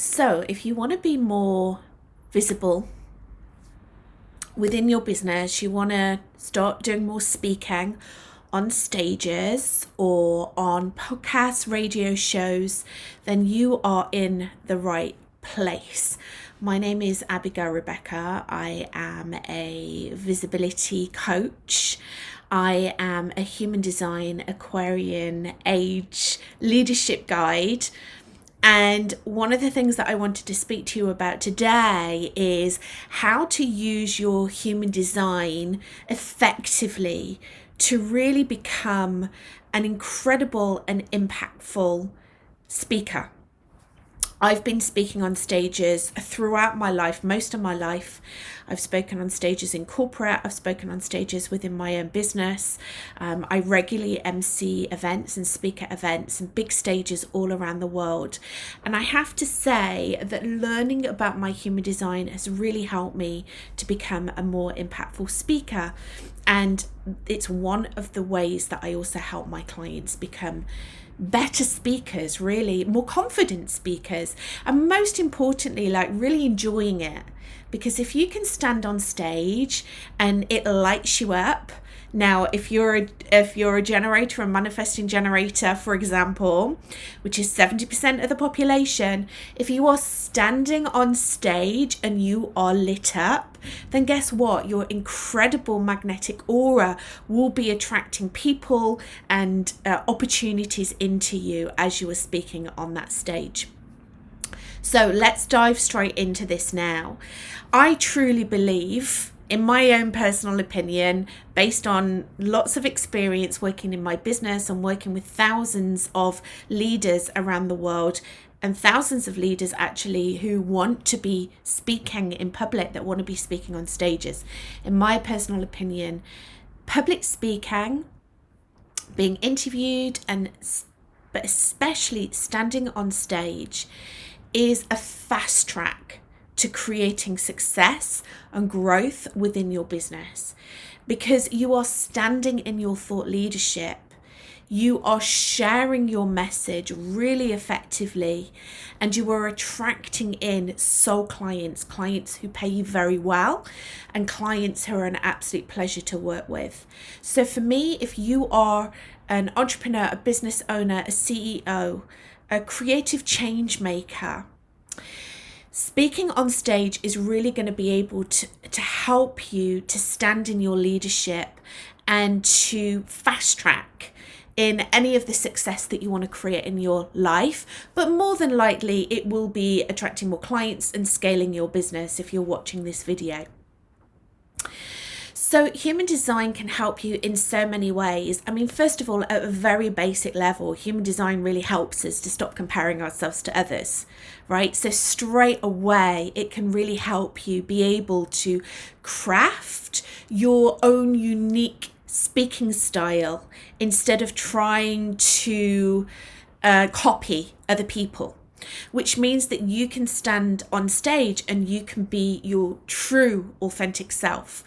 So if you want to be more visible within your business, you want to start doing more speaking on stages or on podcasts, radio shows, then you are in the right place. My name is Abigail Rebecca. I am a visibility coach. I am a human design Aquarian age leadership guide. And one of the things that I wanted to speak to you about today is how to use your human design effectively to really become an incredible and impactful speaker. I've been speaking on stages throughout my life, most of my life. I've spoken on stages in corporate, I've spoken on stages within my own business. I regularly MC events and speak at events and big stages all around the world. And I have to say that learning about my human design has really helped me to become a more impactful speaker. And it's one of the ways that I also help my clients become better speakers, really more confident speakers, and most importantly, like really enjoying it. Because if you can stand on stage and it lights you up, now if you're a generator, a manifesting generator, for example, which is 70% of the population, if you are standing on stage and you are lit up, then guess what? Your incredible magnetic aura will be attracting people and opportunities into you as you are speaking on that stage. So let's dive straight into this now. I truly believe, in my own personal opinion, based on lots of experience working in my business and working with thousands of leaders around the world, and thousands of leaders actually who want to be speaking in public, that want to be speaking on stages. In my personal opinion, public speaking, being interviewed, but especially standing on stage, is a fast track to creating success and growth within your business, because you are standing in your thought leadership. You are sharing your message really effectively, and you are attracting in soul clients who pay you very well, and clients who are an absolute pleasure to work with. So for me, if you are an entrepreneur, a business owner, a CEO, a creative change maker, speaking on stage is really going to be able to help you to stand in your leadership and to fast track in any of the success that you want to create in your life. But more than likely, it will be attracting more clients and scaling your business if you're watching this video. So human design can help you in so many ways. I mean, first of all, at a very basic level, human design really helps us to stop comparing ourselves to others, right? So straight away, it can really help you be able to craft your own unique speaking style instead of trying to copy other people, which means that you can stand on stage and you can be your true, authentic self.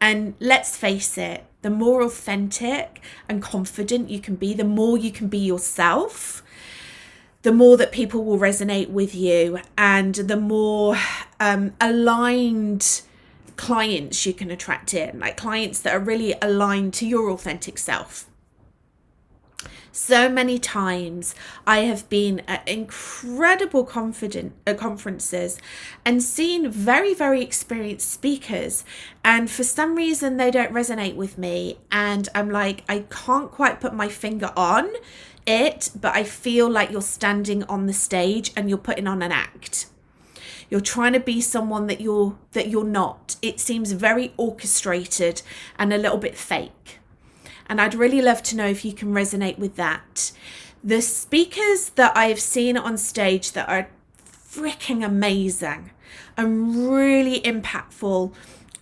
And let's face it, the more authentic and confident you can be, the more you can be yourself, the more that people will resonate with you, and the more aligned clients you can attract in, like clients that are really aligned to your authentic self. So many times I have been at incredible conferences and seen very, very experienced speakers, and for some reason they don't resonate with me, and I'm like, I can't quite put my finger on it, but I feel like you're standing on the stage and you're putting on an act. You're trying to be someone that you're not. It seems very orchestrated and a little bit fake. And I'd really love to know if you can resonate with that. The speakers that I have seen on stage that are freaking amazing and really impactful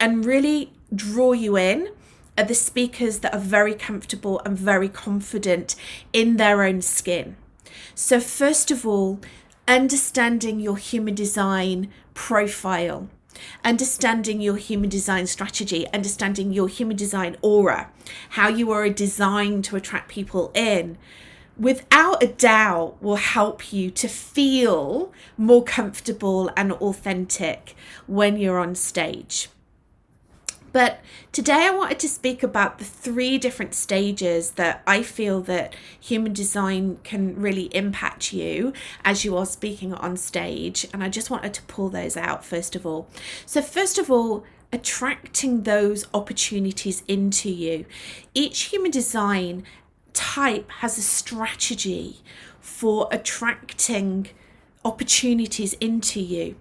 and really draw you in are the speakers that are very comfortable and very confident in their own skin. So first of all, understanding your human design profile, understanding your human design strategy, understanding your human design aura, how you are designed to attract people in, without a doubt will help you to feel more comfortable and authentic when you're on stage. But today I wanted to speak about the 3 different stages that I feel that human design can really impact you as you are speaking on stage. And I just wanted to pull those out first of all. So first of all, attracting those opportunities into you. Each human design type has a strategy for attracting opportunities into you.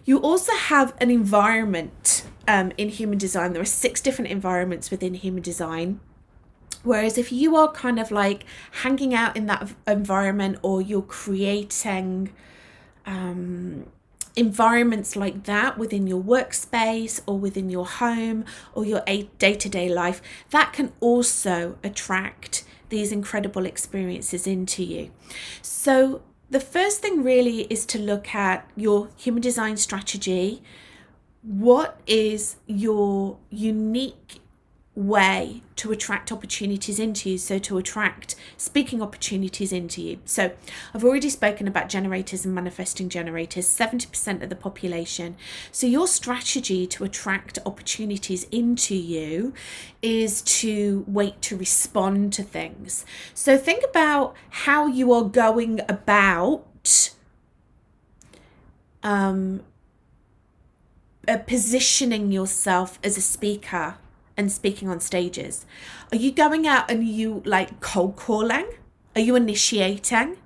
You also have an environment in human design. There are 6 different environments within human design. Whereas if you are kind of like hanging out in that environment, or you're creating environments like that within your workspace or within your home or your day-to-day life, that can also attract these incredible experiences into you. So the first thing really is to look at your human design strategy. What is your unique way to attract opportunities into you, so to attract speaking opportunities into you? So I've already spoken about generators and manifesting generators, 70% of the population. So your strategy to attract opportunities into you is to wait to respond to things. So think about how you are going about positioning yourself as a speaker and speaking on stages. Are you going out and you like cold calling? Are you initiating?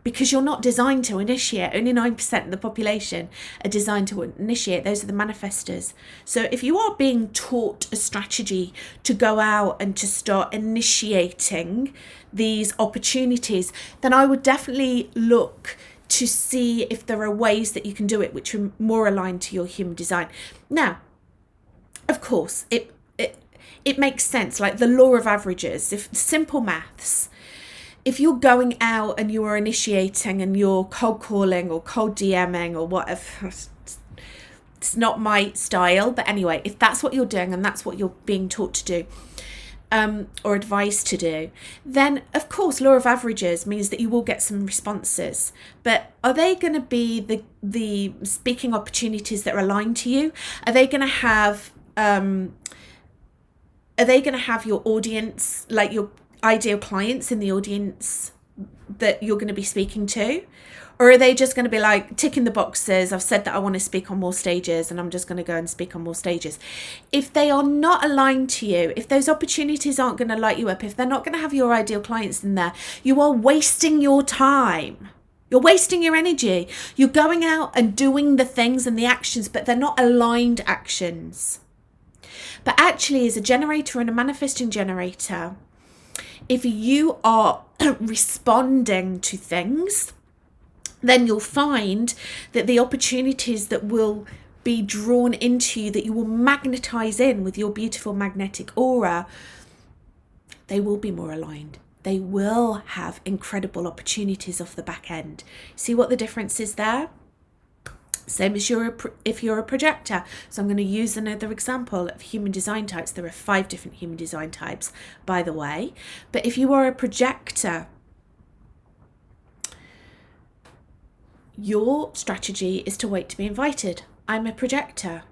Because you're not designed to initiate. Only 9% of the population are designed to initiate. Those are the manifestors. So if you are being taught a strategy to go out and to start initiating these opportunities, then I would definitely look to see if there are ways that you can do it which are more aligned to your human design. Now, of course, it makes sense, like the law of averages, if simple maths. If you're going out and you are initiating and you're cold calling or cold DMing or whatever, it's not my style, but anyway, if that's what you're doing and that's what you're being taught to do, or advised to do, then of course law of averages means that you will get some responses. But are they going to be the speaking opportunities that are aligned to you? Are they going to have your audience, like your ideal clients in the audience that you're going to be speaking to? Or are they just going to be like ticking the boxes? I've said that I want to speak on more stages and I'm just going to go and speak on more stages. If they are not aligned to you, if those opportunities aren't going to light you up, if they're not going to have your ideal clients in there, you are wasting your time. You're wasting your energy. You're going out and doing the things and the actions, but they're not aligned actions. But actually, as a generator and a manifesting generator, if you are responding to things, then you'll find that the opportunities that will be drawn into you, that you will magnetize in with your beautiful magnetic aura, they will be more aligned. They will have incredible opportunities off the back end. See what the difference is there? Same as if you're a projector. So I'm going to use another example of human design types. There are 5 different human design types, by the way. But if you are a projector, your strategy is to wait to be invited. I'm a projector.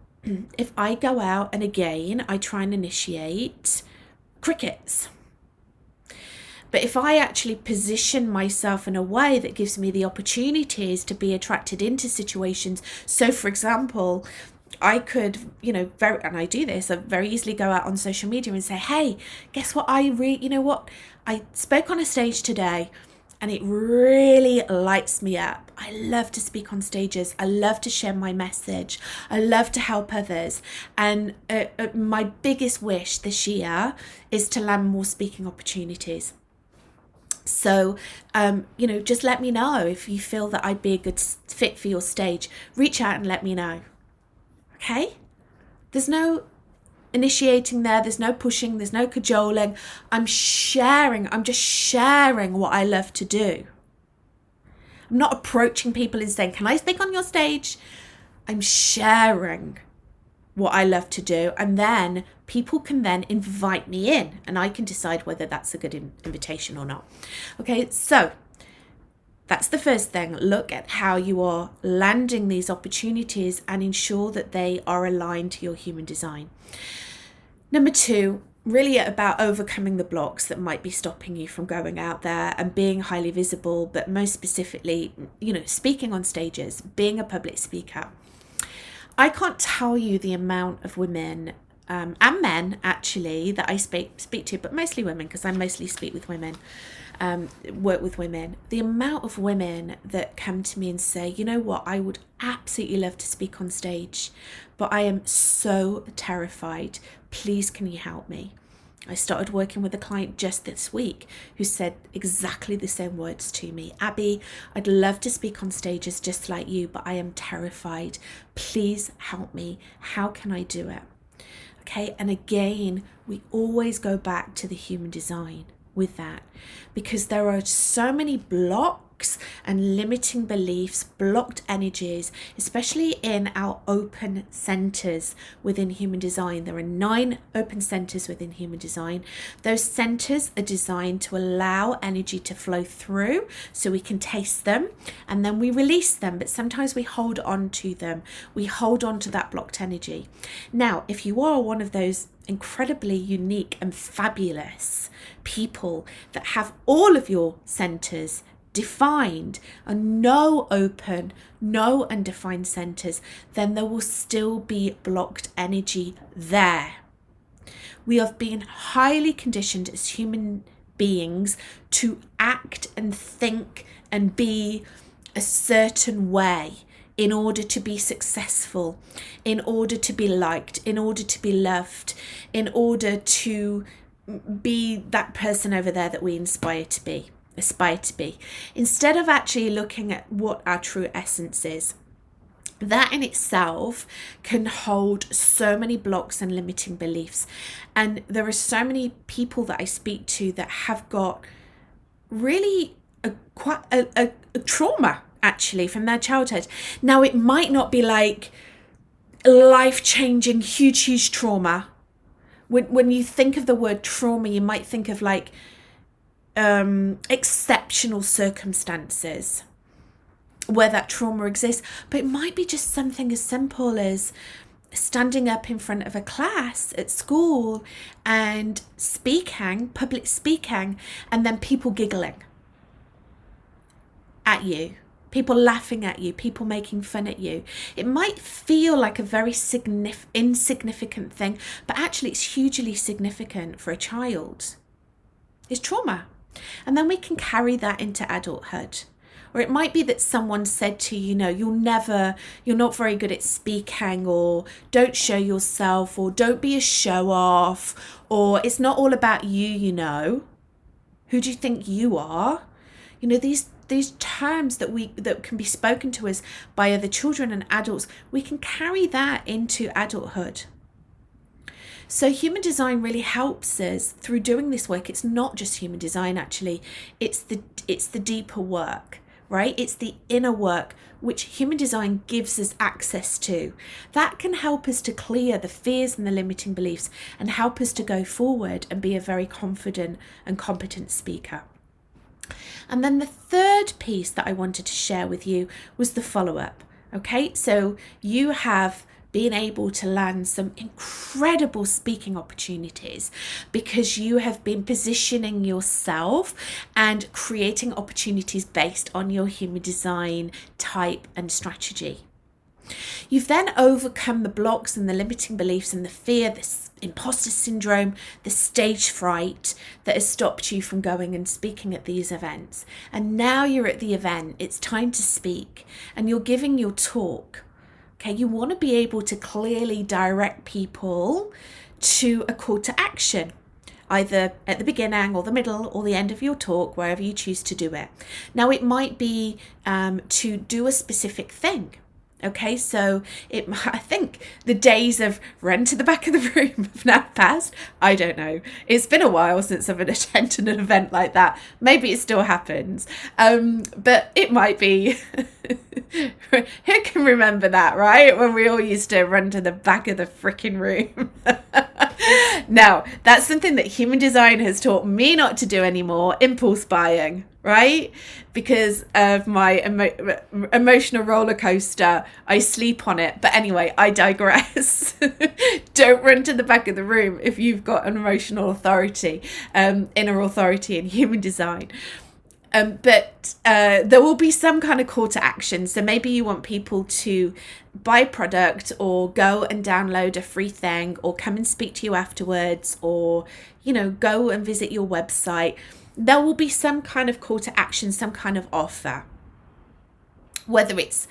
If I go out and again, I try and initiate, crickets. But if I actually position myself in a way that gives me the opportunities to be attracted into situations. So for example, I could, and I do this, I very easily go out on social media and say, hey, guess what? I spoke on a stage today and it really lights me up. I love to speak on stages. I love to share my message. I love to help others. And my biggest wish this year is to land more speaking opportunities. So, just let me know if you feel that I'd be a good fit for your stage. Reach out and let me know. Okay? There's no initiating there. There's no pushing. There's no cajoling. I'm just sharing what I love to do. I'm not approaching people and saying, can I speak on your stage? I'm sharing what I love to do, and then people can then invite me in and I can decide whether that's a good invitation or not. Okay, so that's the first thing. Look at how you are landing these opportunities and ensure that they are aligned to your human design. Number 2, really about overcoming the blocks that might be stopping you from going out there and being highly visible, but most specifically, speaking on stages, being a public speaker. I can't tell you the amount of women and men actually that I speak to, but mostly women, because I mostly speak with women, work with women. The amount of women that come to me and say, you know what, I would absolutely love to speak on stage, but I am so terrified. Please, can you help me? I started working with a client just this week who said exactly the same words to me. Abby, I'd love to speak on stages just like you, but I am terrified. Please help me. How can I do it? Okay, and again, we always go back to the human design with that, because there are so many blocks and limiting beliefs, blocked energies, especially in our open centers within human design. There are 9 open centers within human design. Those centers are designed to allow energy to flow through so we can taste them and then we release them, but sometimes we hold on to them. We hold on to that blocked energy. Now, if you are one of those incredibly unique and fabulous people that have all of your centers defined and no open, no undefined centers, then there will still be blocked energy there. We have been highly conditioned as human beings to act and think and be a certain way in order to be successful, in order to be liked, in order to be loved, in order to be that person over there that we aspire to be, instead of actually looking at what our true essence is. That in itself can hold so many blocks and limiting beliefs. And there are so many people that I speak to that have got really quite a trauma actually from their childhood. Now, it might not be like life-changing, huge trauma. When you think of the word trauma, you might think of like exceptional circumstances where that trauma exists, but it might be just something as simple as standing up in front of a class at school and public speaking, and then people giggling at you, people laughing at you, people making fun at you. It might feel like a very insignificant thing, but actually it's hugely significant for a child. It's trauma. And then we can carry that into adulthood. Or it might be that someone said to you, you're not very good at speaking, or don't show yourself, or don't be a show off, or it's not all about you, Who do you think you are? These terms that can be spoken to us by other children and adults, we can carry that into adulthood. So human design really helps us through doing this work. It's not just human design, actually. It's the deeper work, right? It's the inner work which human design gives us access to. That can help us to clear the fears and the limiting beliefs and help us to go forward and be a very confident and competent speaker. And then the third piece that I wanted to share with you was the follow-up. Okay, so you have been able to land some incredible speaking opportunities because you have been positioning yourself and creating opportunities based on your human design type and strategy. You've then overcome the blocks and the limiting beliefs and the fear, this imposter syndrome, the stage fright that has stopped you from going and speaking at these events. And now you're at the event, it's time to speak, and you're giving your talk. Okay, you want to be able to clearly direct people to a call to action, either at the beginning or the middle or the end of your talk, wherever you choose to do it. Now, it might be to do a specific thing. Okay, so I think the days of run to the back of the room have now passed. I don't know. It's been a while since I've attended an event like that. Maybe it still happens. But it might be Who can remember that, right? When we all used to run to the back of the freaking room. Now, that's something that human design has taught me not to do anymore, impulse buying, right? Because of my emotional roller coaster, I sleep on it. But anyway, I digress. Don't run to the back of the room if you've got an emotional authority, inner authority in human design. But there will be some kind of call to action. So maybe you want people to buy a product or go and download a free thing or come and speak to you afterwards, or, go and visit your website. There will be some kind of call to action, some kind of offer, whether it's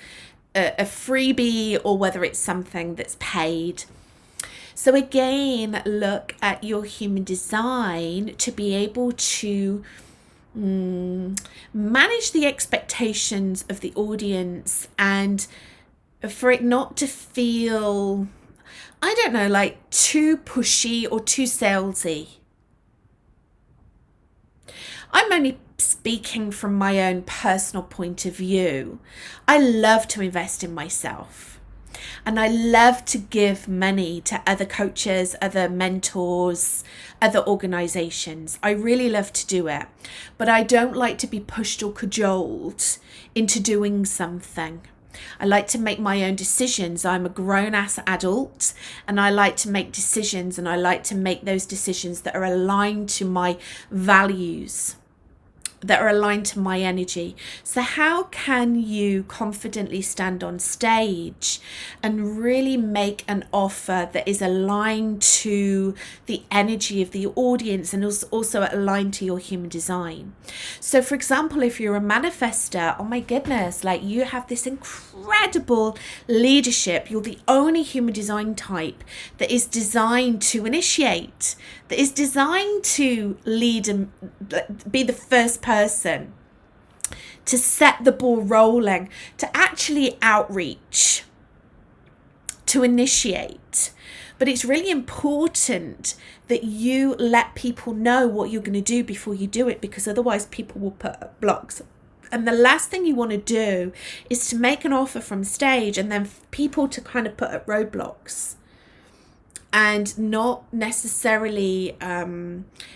a freebie or whether it's something that's paid. So again, look at your human design to be able to manage the expectations of the audience, and for it not to feel, I don't know, like too pushy or too salesy. I'm only speaking from my own personal point of view. I love to invest in myself. And I love to give money to other coaches, other mentors, other organizations. I really love to do it. But I don't like to be pushed or cajoled into doing something. I like to make my own decisions. I'm a grown-ass adult, and I like to make decisions, and I like to make those decisions that are aligned to my values, that are aligned to my energy. So how can you confidently stand on stage and really make an offer that is aligned to the energy of the audience and also aligned to your human design? So for example, if you're a manifestor, oh my goodness, like you have this incredible leadership. You're the only human design type that is designed to initiate, that is designed to lead and be the first person to set the ball rolling, to actually outreach, to initiate. But it's really important that you let people know what you're going to do before you do it, because otherwise people will put up blocks. And the last thing you want to do is to make an offer from stage and then people to kind of put up roadblocks and not necessarily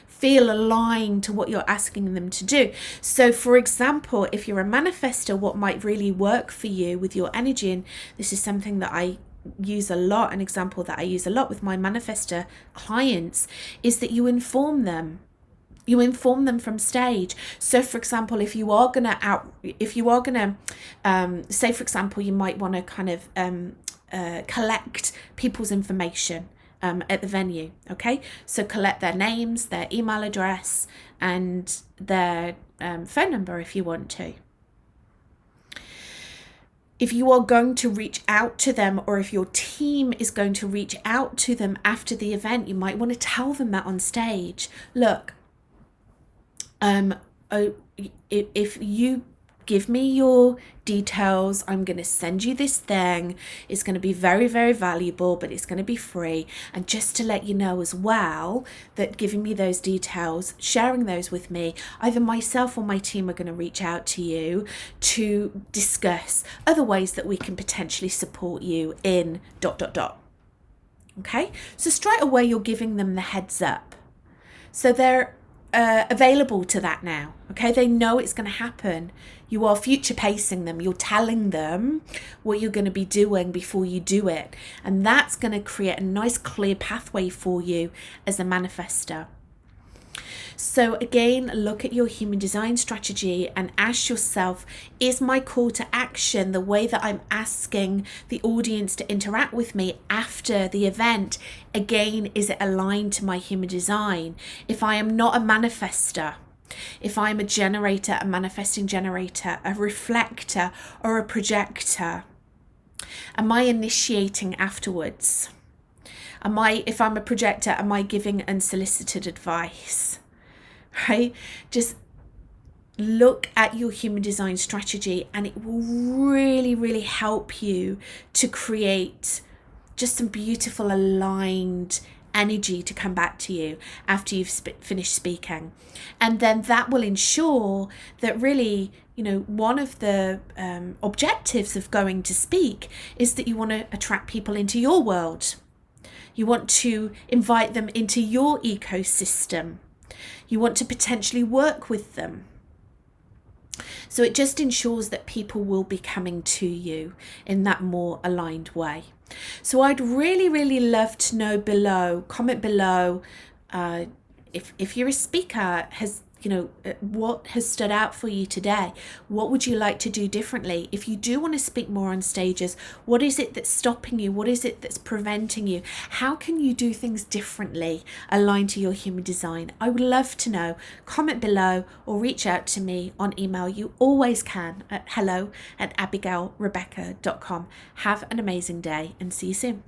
feel aligned to what you're asking them to do. So for example, if you're a manifestor, what might really work for you with your energy, and this is something that I use a lot, an example that I use a lot with my manifestor clients, is that you inform them. You inform them from stage. So for example, if you are gonna say for example, you might want to kind of collect people's information at the venue. Okay, so collect their names, their email address, and their phone number if you want to. If you are going to reach out to them, or if your team is going to reach out to them after the event, you might want to tell them that on stage. Look, if you give me your details, I'm going to send you this thing. It's going to be very, very valuable, but it's going to be free. And just to let you know as well, that giving me those details, sharing those with me, either myself or my team are going to reach out to you to discuss other ways that we can potentially support you in ... Okay, so straight away you're giving them the heads up. So they're available to that now. Okay, they know it's going to happen. You are future pacing them. You're telling them what you're going to be doing before you do it, and that's going to create a nice clear pathway for you as a manifestor. So again, look at your human design strategy and ask yourself, is my call to action, the way that I'm asking the audience to interact with me after the event, again, is it aligned to my human design? If I am not a manifestor, if I'm a generator, a manifesting generator, a reflector, or a projector, am I initiating afterwards? If I'm a projector, am I giving unsolicited advice? Right? Just look at your human design strategy, and it will really, really help you to create just some beautiful aligned energy to come back to you after you've finished speaking. And then that will ensure that really, one of the objectives of going to speak is that you want to attract people into your world. You want to invite them into your ecosystem. You want to potentially work with them. So it just ensures that people will be coming to you in that more aligned way. So I'd really, really love to know comment below, if you're a speaker, what has stood out for you today? What would you like to do differently? If you do want to speak more on stages, what is it that's stopping you? What is it that's preventing you? How can you do things differently aligned to your human design? I would love to know. Comment below or reach out to me on email. You always can at hello@abigailrebecca.com. Have an amazing day and see you soon.